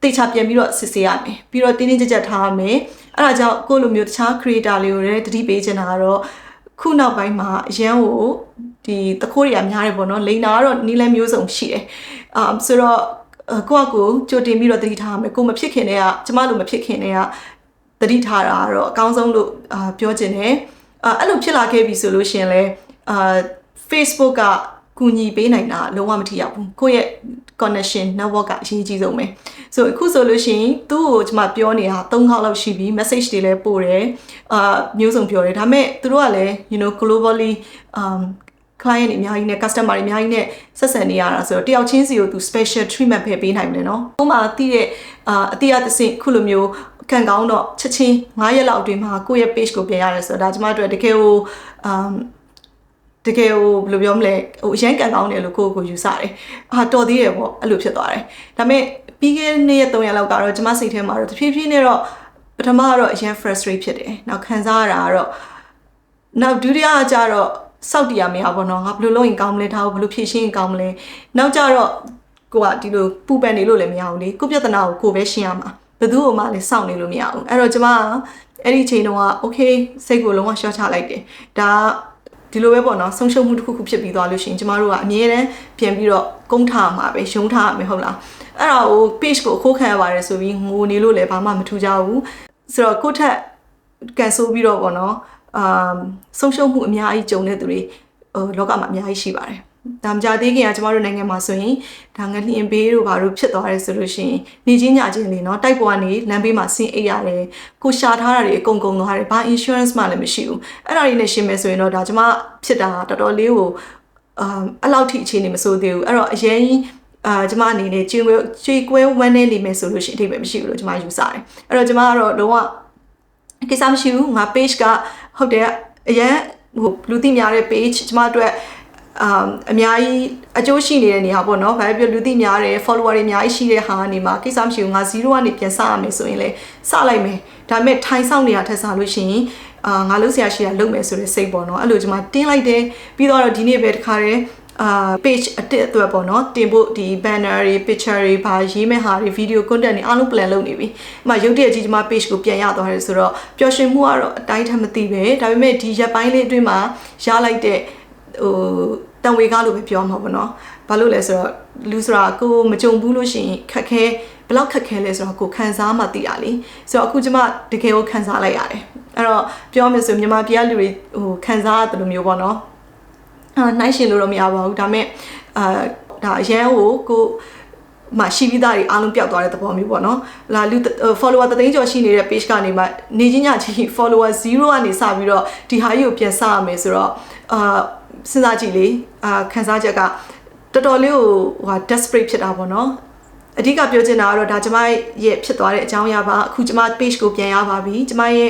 တိတ်ချပြန်ပြီးတော့စစ်ဆေးရမယ်ပြီးတော့တင်းတင်းကြပ်ကြပ်ထားရမယ်အဲ့ဒါကြောင့်ကိုယ့်လိုမျိုးတခြား creator တွေကိုလည်းတတိပေးချင်တာကတော့ခုနောက်ပိုင်းမှာအရန်ကိုဒီတခိုးတွေကများတယ်ပေါ့နော်လိန်နာကတော့နီးလန်းမျိုးစုံရှိတယ်ဆိုတော့ကိုယ့်အကိုကြိုတင်ပြီးတော့တတိထားရမယ်ကိုမဖြစ်ခင်တည်းကကျမလိုမဖြစ်ခင်တည်းကတတိထားတာကတော့အကောင်းဆုံးလို့ပြောချင်တယ်အဲ့လိုဖြစ်လာခဲ့ပြီဆိုလို့ရှင်လဲFacebook ကကူညီပေးနိုင်တာလုံးဝမထိရောက်ဘူးကိုယ့်ရဲ့ connection network ကအရေးကြီးဆုံးပဲဆိုအခုဆိုလို့ရှိရင်သူ့ကိုကျွန်မပြောနေတာ3ခေါက်လောက်ရှိပြီ message တွေလည်းပို့တယ်မျိုးစုံပြောတယ်ဒါပေမဲ့သူတို့ကလည်း you know globally client တွေအများကြီးနဲ့ customer တွေအများကြီးနဲ့ဆက်ဆံနေရတာဆိုတော့တယောက်ချင်းစီကိုသူ special treatment ပဲပေးနိုင်တယ်နော်ဥပမာသိတဲ့အတိအသင့်ခုလိုမျိုးခံကောင်းတော့ချက်ချင်း9ရက်လောက်အတွင်းမှာကိုယ့်ရဲ့ page ကိုပြန်ရတယ်ဆိုတော့ဒါကျွန်မတို့တကယ်ကိုတကယ်ကိုဘယ်လိုပြောမလဲဟိုအရင်ကန်ကောင်းတယ်လို့ကိုယူဆတယ်တော်သေးတယ်ပေါ့အဲ့လိုဖြစ်သွားတယ်ဒါပေမဲ့ပြီးခဲ့တဲ့နေ့3ရက်လောက်ကတော့ကျွန်မစိတ်ထဲမှာတော့တဖြည်းဖြည်းနဲ့တော့ပထမကတော့အရင် frustrate ဖြစ်တယ်နောက်ခံစားရတာကတော့နောက်ဒုတိယကကြတော့စောက်တရားမရပါတော့ငါဘယ်လိုလုပ်ရင်ကောင်းမလဲဒါကိုဘယ်လိုဖြေရှင်းရင်ကောင်းမလဲနောက်ကြတော့ကိုကဒီလိုပူပန်နေလို့လည်းမရဘူးလေကိုပြဿနာကိုကိုပဲရှင်းရမှာဘယ်သူ့ကိုမှလည်းစောင့်နေလို့မရဘူးအဲ့တော့ကျွန်မအဲ့ဒီချိန်တုန်းက okay စိတ်ကိုလုံးဝရှော့ချလိုက်တယ်ဒါဒီလိုပဲပေါ့နော်ဆုံးရှုံးမှုတစ်ခုခုဖြစ်ပြီးသွားလို့ရှိရင်ကျမတို့ကအမြဲတမ်းပြန်ပြီးတော့ကုန်းထားမှာပဲရုံးထားမှာဟုတ်လားအဲ့ဒါကို page ကိုအခိုးခံရပါတယ်ဆိုပြီးငိုနေလို့လည်းဘာမှမထူးကြဘူးဆိုတော့ကိုယ့်ထက်ကန်ဆိုးပြီးတော့ပေါ့နော်ဆုံးရှုံးမှုအများကြီးကြုံတဲ့သူတွေလောကမှာအများကြီးရှိပါတယ်ဒါမှကြသေးခင်ကကျမတို့နိုင်ငံမှာဆိုရင်ဒါငလျင်ဘေးတို့ဘာလို့ဖြစ်သွားတယ်ဆိုလို့ရှိရင်နေချင်းညချင်းလေးเนาะတိုက်ပေါ်ကနေလမ်းဘေးမှာဆင်းအိတ်ရတယ်ကိုရှာထားတာတွေအကုန်သွားတယ်ဘာ insurance မှလည်းမရှိဘူးအဲ့ဒါတွေနဲ့ရှင်းမယ်ဆိုရင်တော့ဒါကျမဖြစ်တာတော်တော်လေးကိုအဲ့လောက်ထိအခြေအနေမဆိုးသေးဘူးအဲ့တော့အရင်ကျမအနေနဲ့ကျွေးကွဲဝမ်းနေနေမယ်ဆိုလို့ရှိရင်အထိပဲမရှိဘူးလို့ကျမယူဆတယ်အဲ့တော့ကျမကတော့လုံးဝကိစ္စမရှိဘူးငါ page ကဟုတ်တယ်အရင်ဟိုလူသိများတဲ့ page ကျမတို့အများကြီးအကျိုးရှိနေတဲ့နေရာပေါ့နော်။ဘာပဲပြောလူသိများတယ် follower တွေအများကြီးရှိတဲ့ဟာကနေမှကိစ္စမရှိဘူးငါ0ကနေပြန်စရမယ်ဆိုရင်လေစလိုက်မယ်။ဒါပေမဲ့ထိုင်ဆောင်နေတာထက်စားလို့ရှိရင်ငါလုပ်ဆရာရှိတာလုပ်မယ်ဆိုတဲ့စိတ်ပေါ့နော်။အဲ့လိုကျွန်မတင်းလိုက်တယ်ပြီးတော့ဒီနေ့ပဲတခါတည်းpage အတစ်အတွက်ပေါ့နော်တင်ဖို့ဒီ banner တွေ picture တွေဘာရေးမဲ့ဟာတွေ video content တွေအားလုံး plan လုပ်နေပြီ။အမှရုပ်တရက်ကြီးကျွန်မ page ကိုပြန်ရသွားတယ်ဆိုတော့ပျော်ရွှင်မှုကတော့အတိုင်းထက်မသိပဲ။ဒါပေမဲ့ဒီရက်ပိုင်းလေးအတွင်းမှာရလိုက်တဲ့ဟိုတန်ဝေကားလို့ပဲပြောမှာပေါ့နော်ဘာလို့လဲဆိုတော့လူဆိုတာကိုမကြုံဘူးလို့ရှိရင်ခက်ခဲဘယ်လောက်ခက်ခဲလဲဆိုတော့ကိုခံစားမှသိရလေဆိုတော့အခုကျမတကယ်ကိုခံစားလိုက်ရတယ်အဲ့တော့ပြောမယ်ဆိုမြန်မာပြည်ကလူတွေဟိုခံစားရတယ်လို့မျိုးပေါ့နော်နှိုင်းရှင်လို့တော့မရပါဘူးဒါပေမဲ့ဒါအရန်ကိုမရှိပြီးသားတွေအားလုံးပျောက်သွားတဲ့သဘောမျိုးပေါ့နော်လာလူ follower 3သိန်းကျော်ရှိနေတဲ့ page ကနေမှနေချင်းညချင်း follower 0ကနေစပြီးတော့ဒီဟာကြီးကိုပြန်စရမယ်ဆိုတော့စဉ်းစားကြည့်လေခန်းစားချက်ကတော်တော်လေးကိုdesperate ဖြစ်တာပေါ့နော်အဓိကပြောချင်တာကတော့ဒါကျမရဲ့ဖြစ်သွားတဲ့အကြောင်းအရာပါအခုကျမ page ကိုပြန်ရပါပြီကျမရဲ့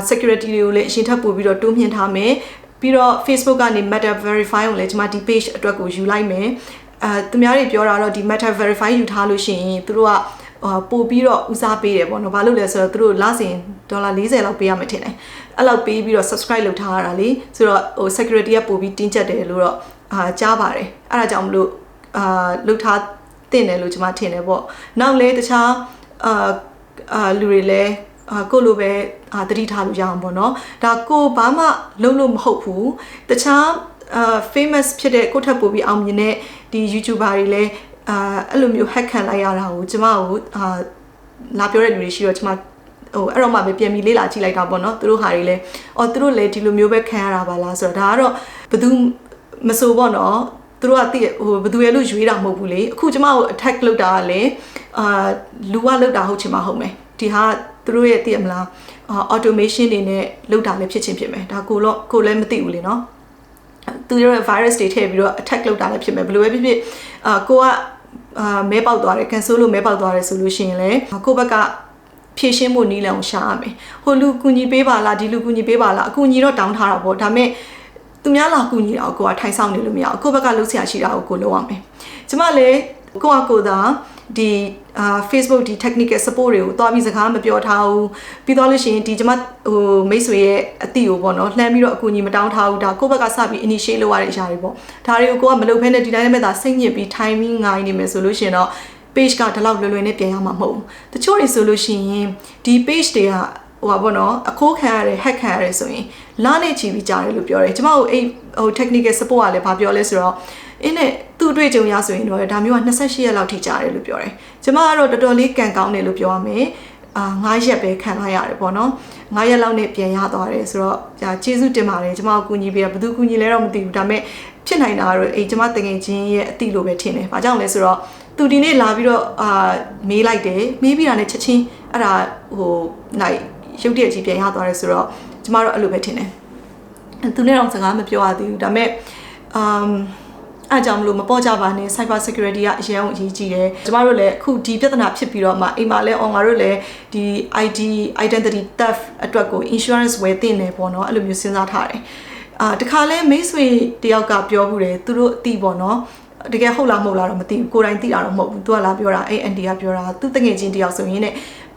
security တွေကိုလည်းအရင်ထပ်ပို့ပြီးတော့တိုးမြှင့်ထားမယ်ပြီးတော့ Facebook ကနေ meta verify ကိုလည်းကျမဒီ page အတွက်ကိုယူလိုက်မယ်သူများတွေပြောတာတော့ဒီ meta verify ယူထားလို့ရှိရင်သူတို့ကပို့ပြီးတော့ဦးစားပေးတယ်ပေါ့နော်ဘာလို့လဲဆိုတော့သူတို့လစဉ်ဒေါ်လာ40လောက်ပေးရမှထင်တယ်အဲ့လောက်ပေးပြီးတော့ subscribe လုပ်ထားရတာလေဆိုတော့ဟို security ကပို့ပြီးတင်းကျပ်တယ်လို့တော့ကြားပါတယ်အဲ့ဒါကြောင့်မလို့လုပ်ထားတင်တယ်လို့ကျွန်မထင်တယ်ပေါ့နောက်လေတခြားလူတွေလည်းကိုလိုပဲသတိထားလို့ရအောင်ပေါ့နော်ဒါကိုဘာမှလုံးလို့မဟုတ်ဘူးတခြားfamous ဖြစ်တဲ့ကိုထပ်ပို့ပြီးအောင်မြင်တဲ့ဒီ YouTuber တွေလည်းအဲ့လိုမျိုး hack ခံလိုက်ရတာကိုကျမကိုလာပြောတဲ့လူတွေရှိတော့ကျမဟိုအဲ့တော့မှပဲပြန်ပြီးလေ့လာကြည့်လိုက်တာပေါ့နော်သူတို့ဟာတွေလည်းသူတို့လည်းဒီလိုမျိုးပဲခံရတာပါလားဆိုတော့ဒါကတော့ဘယ်သူမဆိုပေါ့နော် သူတို့ကတိဟိုဘယ်သူရဲ့လို့ရွေးတာမဟုတ်ဘူးလေအခုကျမကို attack လုပ်တာကလည်းလူကလုပ်တာဟုတ်ချင်မှဟုတ်မယ်ဒီဟာသူတို့ရဲ့သိရမလားautomation တွေနဲ့လုပ်တာလည်းဖြစ်ချင်းဖြစ်မယ်ဒါကိုလည်းမသိဘူးလေနော်သူတို့ရဲ့ virus တွေထည့်ပြီးတော့ attack လုပ်တာလည်းဖြစ်မယ်ဘယ်လိုပဲဖြစ်ဖြစ်ကိုကမဲပေါက်သွားတယ် cancel လို့မဲပေါက်သွားတယ်ဆိုလို့ရှိရင်လည်းကိုဘက်ကဖြည့်ရှင်းမှုနည်းလမ်းကိုရှာရမယ်ဟိုလူကူညီပေးပါလားဒီလူကူညီပေးပါလားအကူညီတော့တောင်းထားတာပေါ့ဒါပေမဲ့သူများလာကူညီတော့ကိုကထိုင်ဆောင်နေလို့မရအောင်ကိုဘက်ကလှုပ်ရှားရှိတာကိုလုပ်ရမယ်ကျမလည်းကိုသာဒီ Facebook ဒီ technical support တွေကိုတွားပြီးစကားမပြောထားဘူးပြီးတော့လို့ရှိရင်ဒီကျမဟိုမိတ်ဆွေရဲ့အတိကိုပေါ့နော်လှမ်းပြီးတော့အကူအညီမတောင်းထားဘူးဒါကိုယ့်ဘက်ကစပြီး initiate လုပ်ရတဲ့အရာတွေပေါ့ဒါတွေကိုကိုကမလုပ်ဘဲနဲ့ဒီတိုင်းနဲ့မှသာစိတ်ညစ်ပြီး timing ငိုင်းနေမယ်ဆိုလို့ရှိရင်တော့ page ကဒီလောက်လွယ်လွယ်နဲ့ပြင်ရမှာမဟုတ်ဘူးတချို့တွေဆိုလို့ရှိရင်ဒီ page တွေကဟိုပါပေါ့နော်အခိုးခံရတယ် hack ခံရတယ်ဆိုရင်လာနေချီပြီးကြားတယ်လို့ပြောတယ်ကျမတို့အဲ့ဟို technical support ကလည်းဘာပြောလဲဆိုတော့အင်းနဲ့သူ့အတွေ့အကြုံရဆိုရင်တော့ဒါမျိုးက28ရက်လောက်ထိကြားတယ်လို့ပြောတယ်ကျမကတော့တော်တော်လေးကန်ကောင်းတယ်လို့ပြောရမယ်9ရက်ပဲခံလိုက်ရတယ်ပေါ့နော်9ရက်လောက်နဲ့ပြန်ရသွားတယ်ဆိုတော့ကျေးဇူးတင်ပါတယ်ကျမကိုကူညီပေးတာဘယ်သူကူညီလဲတော့မသိဘူးဒါပေမဲ့ဖြစ်နိုင်တာကတော့အဲ့ကျမတကယ်ချင်းရဲ့အတိလို့ပဲထင်တယ်ဘာကြောင့်လဲဆိုတော့သူဒီနေ့လာပြီးတော့မေးလိုက်တယ်မေးပြီးတာနဲ့ချက်ချင်းအဲ့ဒါဟိုနိုင်ရုပ်တရက်ကြီးပြန်ရသွားတယ်ဆိုတော့ကျမတို့အဲ့လိုပဲထင်တယ်သူနဲ့တော့စကားမပြောရသေးဘူးဒါပေမဲ့အားကြောင့်မလို့မပေါ်ကြပါနဲ့ cyber security ကအရင်အရေးကြီးတယ်ကျမတို့လည်းအခုဒီပြဿနာဖြစ်ပြီးတော့မှအိမ်မှာလည်းငါတို့လည်းဒီ identity theft အတွက်ကို insurance ဝယ်တင်နေပေါ့နော်အဲ့လိုမျိုးစဉ်းစားထားတယ်တခါလဲမိတ်ဆွေတယောက်ကပြောဘူးတယ်သူတို့အတိပေါ့နော်တကယ်ဟုတ်လားမဟုတ်လားတော့မသိဘူးကိုယ်တိုင်သိတာတော့မဟုတ်ဘူးသူကလာပြောတာအဲ့ ND ကပြောတာသူတငယ်ချင်းတယောက်ဆိုရင်ね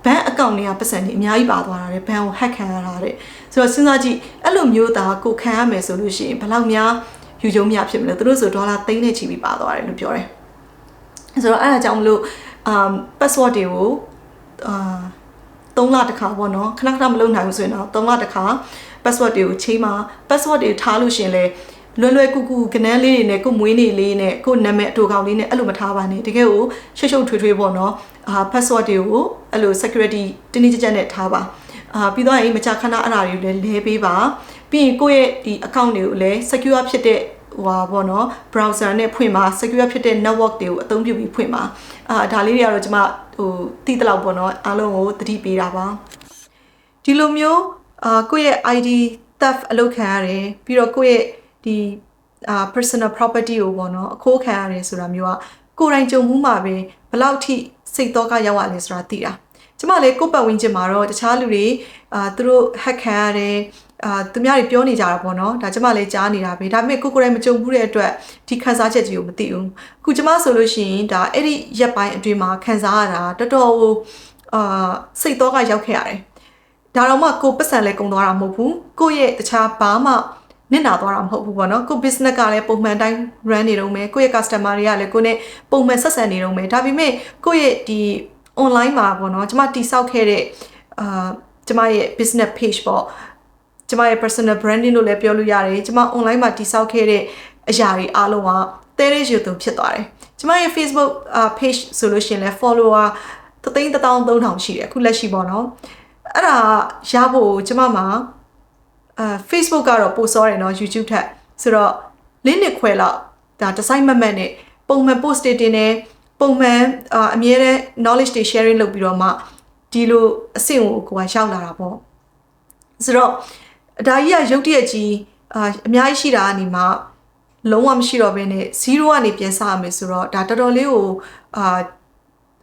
ဘဏ်အကောင့်တွေကပတ်စံတွေအများကြီးပါသွားတာတဲ့ဘဏ်ကို hack ခံရတာတဲ့ဆိုတော့စဉ်းစားကြည့်အဲ့လိုမျိုးသားကိုခံရမယ်ဆိုလို့ရှိရင်ဘယ်လောက်များယူကြုံများဖြစ်မလဲသူတို့ဆိုဒေါ်လာသိန်းနဲ့ချီပြီးပါသွားတယ်လို့ပြောတယ်ဆိုတော့အဲ့ဒါကြောင့်မလို့password တွေကို3လတစ်ခါပေါ့နော်ခဏခဏမလုပ်နိုင်ဘူးဆိုရင်တော့3လတစ်ခါ password တွေကိုချိန်မှာ password တွေထားလို့ရှင်လေလွယ်ကူကူကနန်းလေးတွေနဲ့ကိုမွေးနေလေးနဲ့ကိုနာမည်အတူကောင်လေးနဲ့အဲ့လိုမထားပါနဲ့တကယ်ကိုရှုပ်ထွေးပေါ့နော်password တွေကိုအဲ့လို security တင်းတင်းကြပ်ကြပ်နဲ့ထားပါပြီးတော့မကြာခဏအဲ့ဒါတွေကိုလည်းလဲပေးပါပြီးရင်ကိုယ့်ရဲ့ဒီ account တွေကိုလည်း secure ဖြစ်တဲ့ဟိုပါပေါ့နော် browser နဲ့ဖွင့်ပါ secure ဖြစ်တဲ့ network တွေကိုအသုံးပြုပြီးဖွင့်ပါဒါလေးတွေကတော့ကျွန်မဟိုသိတဲ့လောက်ပေါ့နော်အားလုံးကိုသတိပေးတာပါဒီလိုမျိုးကိုယ့်ရဲ့ ID theft အလုပ်ခံရတယ်ပြီးတော့ကိုယ့်ရဲ့ဒီ personal property ကိုပေါ့နော်အခိုးခံရတယ်ဆိုတာမျိုးကကိုယ်တိုင်ကြုံမှုမှာပဲဘယ်လောက်ထိစိတ်တော့ကရောက်ရလဲဆိုတာသိတာကျမလည်းကိုယ့်ပတ်ဝန်းကျင်မှာတော့တခြားလူတွေသူတို့ hack ခံရတယ်သူများတွေပြောနေကြတာပေါ့နော်ဒါကျမလည်းကြားနေတာပဲဒါပေမဲ့ကိုယ်တိုင်မကြုံဘူးတဲ့အတွက်ဒီခန်းစားချက်ကြီးကိုမသိဘူးအခုကျမဆိုလို့ရှိရင်ဒါအဲ့ဒီရက်ပိုင်းအတွင်းမှာခန်းစားရတာတော်တော်စိတ်တော့ကရောက်ခဲ့ရတယ်ဒါတော့မှကိုပတ်စံလဲကုန်သွားတာမဟုတ်ဘူးကိုယ့်ရဲ့တခြားဘာမှနစ်နာသွားတာမဟုတ်ဘူးပေါ့နော်ကို business ကလည်းပုံမှန်တိုင်း run နေတော့မယ်ကိုယ့်ရဲ့ customer တွေကလည်းကိုနဲ့ပုံမှန်ဆက်ဆံနေတော့မယ်ဒါပေမဲ့ကိုယ့်ရဲ့ဒီ online မှာပေါ့နော်ကျမတိစောက်ခဲ့တဲ့ကျမရဲ့ business page ပေါ့ကျမရဲ့ personal branding လို့လည်းပြောလို့ရတယ်ကျမ online မှာတိစောက်ခဲ့တဲ့အရာတွေအားလုံးကတဲရဲရွှေသွန်ဖြစ်သွားတယ်ကျမရဲ့ Facebook page ဆိုလို့ရှိရင်လည်း follower 3,300ရှိတယ်အခုလက်ရှိပေါ့နော်အဲ့ဒါရဖို့ကျမမှာFacebook ကတော့ပို့စောတယ်เนาะ YouTube ထက်ဆိုတော့link နဲ့ခွဲလောက်ဒါဒီဇိုင်းမတ်နဲ့ပုံမှန် post တွေတင်နေပုံမှန်အမြဲတမ်း knowledge တွေ sharing လုပ်ပြီးတော့မှဒီလိုအဆင့်ကိုရောက်လာတာပေါ့ဆိုတော့ဒါကြီးကရုပ်တရက်ကြီးအများကြီးရှိတာကနေမှလုံးဝမရှိတော့ဘဲနဲ့0ကနေပြန်စရမယ်ဆိုတော့ဒါတော်တော်လေးကို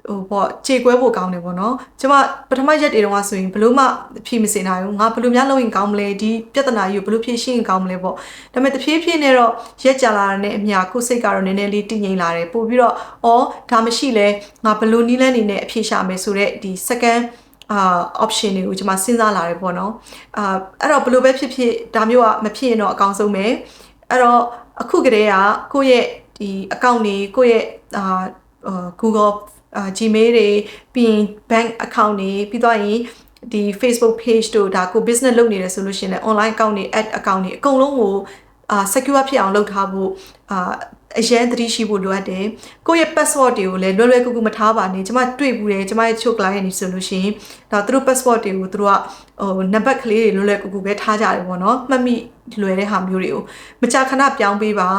ဟိုပေါ့ခြေကွဲဖို့ကောင်းတယ်ပေါ့နော်ကျမပထမရက်တွေတုန်းကဆိုရင်ဘလို့မှဖြေမစင်နိုင်ဘူးငါဘလို့များလုပ်ရင်ကောင်းမလဲဒီပြဿနာကြီးကိုဘလို့ဖြေရှင်းရင်ကောင်းမလဲပေါ့ဒါပေမဲ့တဖြည်းဖြည်းနဲ့တော့ရက်ကြာလာတဲ့အမျှကိုယ်စိတ်ကတော့နည်းနည်းလေးတည်ငြိမ်လာတယ်ပို့ပြီးတော့ဒါမရှိလဲငါဘလို့နီးလန်းနေနဲ့အဖြေရှာမယ်ဆိုတော့ဒီ second option တွေကိုကျွန်မစဉ်းစားလာတယ်ပေါ့နော်အဲ့တော့ဘလို့ပဲဖြစ်ဖြစ်ဒါမျိုးကမဖြစ်ရင်တော့အကောင်းဆုံးပဲအဲ့တော့အခုကတည်းကကိုယ့်ရဲ့ဒီ account တွေကိုယ့်ရဲ့Google Gmail တွေပြီးရင် bank account တွေပြီးတော့ရင်ဒီ Facebook page တို့ဒါကို business လုပ်နေတယ်ဆိုလို့ရှိရင်လည်း online account တွေ ad account တွေအကုန်လုံးကိုsecure ဖြစ်အောင်လုပ်ထားဖို့ အရန်သတိရှိဖို့လိုအပ်တယ်ကိုယ့်ရဲ့ password တွေကိုလည်းလွယ်လွယ်ကူကူမထားပါနဲ့ကျမတွေ့ဘူးတယ်ကျမရဲ့ချုပ် client နေဆိုလို့ရှိရင်ဒါသူတို့ password တွေကိုသူတို့ကနံပါတ်ကလေးတွေလွယ်လွယ်ကူကူပဲထားကြတယ်ပေါ့နော်မှတ်မိလွယ်တဲ့ဟာမျိုးတွေကိုမကြာခဏပြောင်းပေးပါ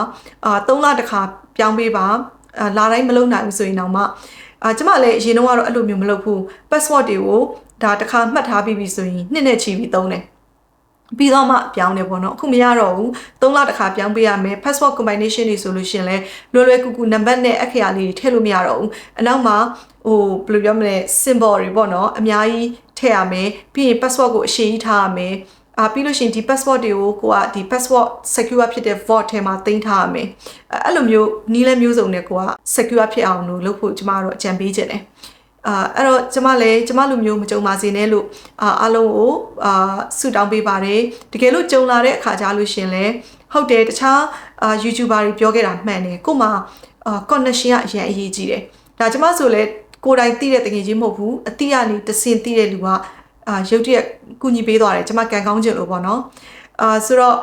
3လတစ်ခါပြောင်းပေးပါလာတိုင်းမလုံနိုင်ဘူးဆိုရင်တော့မှကျမလည်းအရင်တော့ကတော့အဲ့လိုမျိုးမလုပ်ဘူး password တွေကိုဒါတစ်ခါမှတ်ထားပြီးပြီဆိုရင်နှစ်နဲ့ချီပြီးသုံးတယ်ပြီးတော့မှပြောင်းတယ်ပေါ့နော်အခုမရတော့ဘူး3လတစ်ခါပြောင်းပေးရမယ် password combination တွေဆိုလို့ရှင်လဲလွယ်လွယ်ကူကူနံပါတ်နဲ့အခရာလေးတွေထည့်လို့မရတော့ဘူးအနောက်မှာဘယ်လိုပြောမလဲ symbol တွေပေါ့နော်အများကြီးထည့်ရမယ်ပြီးရင် password ကိုအရှိကြီးထားရမယ်ပြီးလို့ရှိရင်ဒီ password တွေကိုကိုကဒီ password secure ဖြစ်တဲ့ vault ထဲမှာတင်ထားရမယ်အဲ့လိုမျိုးနီးလဲမျိုးစုံနဲ့ကိုက secure ဖြစ်အောင်လုပ်ဖို့ကျမတို့အကြံပေးခြင်းတယ်အဲ့တော့ကျမလူမျိုးမကြုံပါစေနဲ့လို့အားလုံးကိုဆုတောင်းပေးပါတယ်တကယ်လို့ကြုံလာတဲ့အခါကြားလို့ရှင်လဲဟုတ်တယ်တခြားYouTuber တွေပြောခဲ့တာမှန်တယ်ကိုမှconnection ကအရင်အရေးကြီးတယ်ဒါကျမဆိုလဲကိုယ်တိုင်သိတဲ့တကယ်ကြီးမဟုတ်ဘူးအတိအကနေတစင်သိတဲ့လူကရုပ်တရက်ကူညီပေးသွားတယ်ကျမကန်ကောင်းချင်လို့ပေါ့နော်ဆိုတော့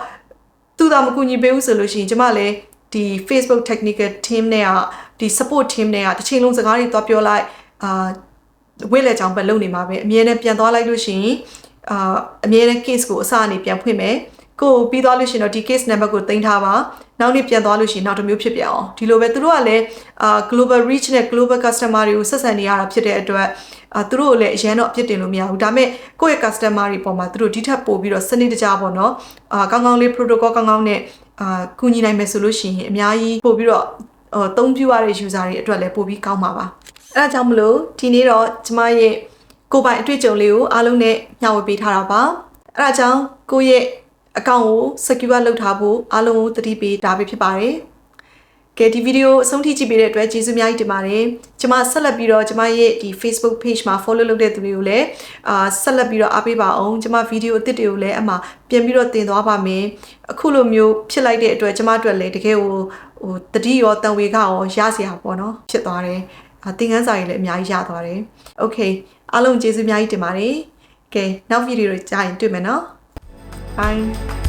သူသာမကူညီပေးဘူးဆိုလို့ရှိရင်ကျမလည်းဒီ Facebook technical team နဲ့ဒီ support team နဲ့တစ်ချိန်လုံးစကားတွေသွားပြောလိုက်ဝိလေချောင်းပဲလုံနေမှာပဲအမြဲတမ်းပြန်သွားလိုက်လို့ရှိရင်အမြဲတမ်း case ကိုအစအနေပြန်ဖွင့်မယ်ကိုပြီးသွားလို့ရှိရင်တော့ဒီ case number ကိုတင်ထားပါနောက်နေ့ပြန်သွားလို့ရှိရင်နောက်တစ်မျိုးဖြစ်ပြန်အောင်ဒီလိုပဲသူတို့ကလည်း global reach နဲ့ global customer တွေကိုဆက်ဆံနေရတာဖြစ်တဲ့အတွက်သူတို့ကိုလည်းအရန်တော့အပြစ်တင်လို့မရဘူးဒါပေမဲ့ကိုယ့်ရဲ့ customer တွေပေါ်မှာသူတို့ဒီထက်ပိုပြီးတော့စနစ်တကျပေါ့နော်ကောင်းကောင်းလေး protocol ကောင်းကောင်းနဲ့ကူညီနိုင်မယ်ဆိုလို့ရှိရင်အများကြီးပို့ပြီးတော့သုံးပြရတဲ့ user တွေအတွက်လည်းပို့ပြီးကောင်းပါပါအဲ့ဒါကြောင့်မလို့ဒီနေ့တော့ကျမရဲ့ကိုယ်ပိုင်အတွေ့အကြုံလေးကိုအားလုံးနဲ့မျှဝေပေးထားတာပါအဲ့ဒါကြောင့်ကိုယ့်ရဲ့အကောင့်ကို secure လုပ်ထားဖို့အားလုံးကိုသတိပေးတာပဲဖြစ်ပါတယ်ကဲဒီဗီဒီယိုအဆုံးထိကြည့်ပေးတဲ့အတွက်ကျေးဇူးများကြီးတင်ပါတယ်ကျမဆက်လက်ပြီးတော့ကျမရဲ့ဒီ Facebook page မှာ follow လုပ်တဲ့သူတွေကိုလည်းဆက်လက်ပြီးတော့အားပေးပါအောင်ကျမဗီဒီယိုအသစ်တွေကိုလည်းအမှပြန်ပြီးတော့တင်သွားပါမယ်အခုလိုမျိုးဖြစ်လိုက်တဲ့အတွက်ကျမအတွက်လည်းတကယ်ကိုတတိရောတန်ဝေကရောရစရာပေါ့နော်ဖြစ်သွားတယ်သင်ခန်းစာတွေလည်းအများကြီးရသွားတယ်။ Okay အားလုံးကျေးဇူးအများကြီးတင်ပါတယ်။ကဲနောက်ဗီဒီယိုတွေကြာရင်တွေ့မယ်နော်။ Bye